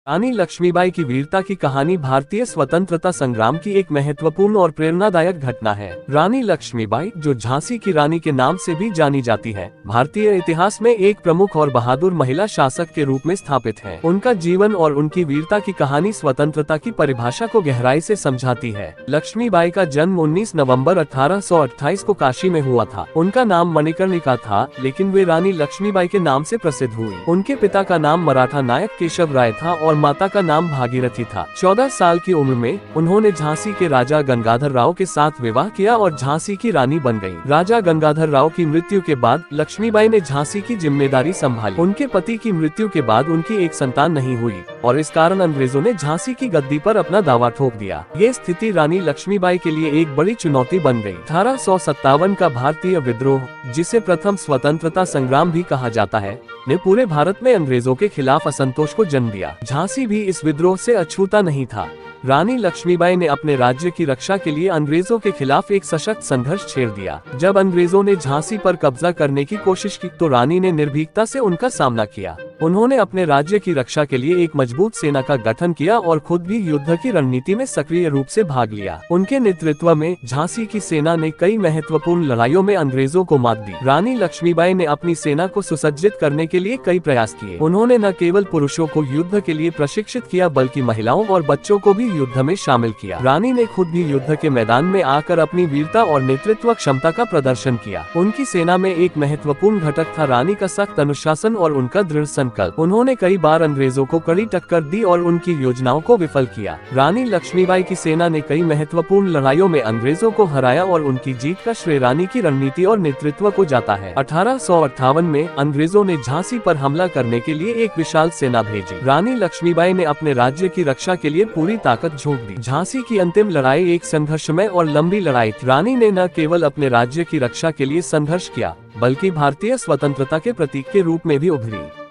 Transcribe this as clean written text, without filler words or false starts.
रानी लक्ष्मीबाई की वीरता की कहानी भारतीय स्वतंत्रता संग्राम की एक महत्वपूर्ण और प्रेरणादायक घटना है। रानी लक्ष्मीबाई, जो झांसी की रानी के नाम से भी जानी जाती है, भारतीय इतिहास में एक प्रमुख और बहादुर महिला शासक के रूप में स्थापित है। उनका जीवन और उनकी वीरता की कहानी स्वतंत्रता की परिभाषा को गहराई से समझाती है। लक्ष्मीबाई का जन्म 19 नवंबर 1828 को काशी में हुआ था। उनका नाम मणिकर्णिका था, लेकिन वे रानी लक्ष्मीबाई के नाम से प्रसिद्ध हुई। उनके पिता का नाम मराठा नायक केशव राय था और माता का नाम भागीरथी था। 14 साल की उम्र में उन्होंने झांसी के राजा गंगाधर राव के साथ विवाह किया और झांसी की रानी बन गयी। राजा गंगाधर राव की मृत्यु के बाद लक्ष्मीबाई ने झांसी की जिम्मेदारी संभाली। उनके पति की मृत्यु के बाद उनकी एक संतान नहीं हुई और इस कारण अंग्रेजों ने झांसी की गद्दी पर अपना दावा ठोक दिया। ये स्थिति रानी लक्ष्मीबाई के लिए एक बड़ी चुनौती बन गई। 1857 का भारतीय विद्रोह, जिसे प्रथम स्वतंत्रता संग्राम भी कहा जाता है, ने पूरे भारत में अंग्रेजों के खिलाफ असंतोष को जन्म दिया। झांसी भी इस विद्रोह से अछूता नहीं था। रानी लक्ष्मीबाई ने अपने राज्य की रक्षा के लिए अंग्रेजों के खिलाफ एक सशक्त संघर्ष छेड़ दिया। जब अंग्रेजों ने झांसी पर कब्जा करने की कोशिश की तो रानी ने निर्भीकता से उनका सामना किया। उन्होंने अपने राज्य की रक्षा के लिए एक मजबूत सेना का गठन किया और खुद भी युद्ध की रणनीति में सक्रिय रूप से भाग लिया। उनके नेतृत्व में झांसी की सेना ने कई महत्वपूर्ण लड़ाइयों में अंग्रेजों को मात दी। रानी लक्ष्मीबाई ने अपनी सेना को सुसज्जित करने के लिए कई प्रयास किए। उन्होंने न केवल पुरुषों को युद्ध के लिए प्रशिक्षित किया, बल्कि महिलाओं और बच्चों को भी युद्ध में शामिल किया। रानी ने खुद भी युद्ध के मैदान में आकर अपनी वीरता और नेतृत्व क्षमता का प्रदर्शन किया। उनकी सेना में एक महत्वपूर्ण घटक था रानी का सख्त अनुशासन और उनका दृढ़ संकल्प। उन्होंने कई बार अंग्रेजों को कड़ी टक्कर दी और उनकी योजनाओं को विफल किया। रानी लक्ष्मीबाई की सेना ने कई महत्वपूर्ण लड़ाइयों में अंग्रेजों को हराया और उनकी जीत का श्रेय रानी की रणनीति और नेतृत्व को जाता है। 1858 में अंग्रेजों ने झांसी पर हमला करने के लिए एक विशाल सेना भेजी। रानी लक्ष्मीबाई ने अपने राज्य की रक्षा के लिए पूरी ताकत झोंक दी। झांसी की अंतिम लड़ाई एक संघर्षमय और लंबी लड़ाई थी। रानी ने न केवल अपने राज्य की रक्षा के लिए संघर्ष किया, बल्कि भारतीय स्वतंत्रता के प्रतीक के रूप में भी उभरी।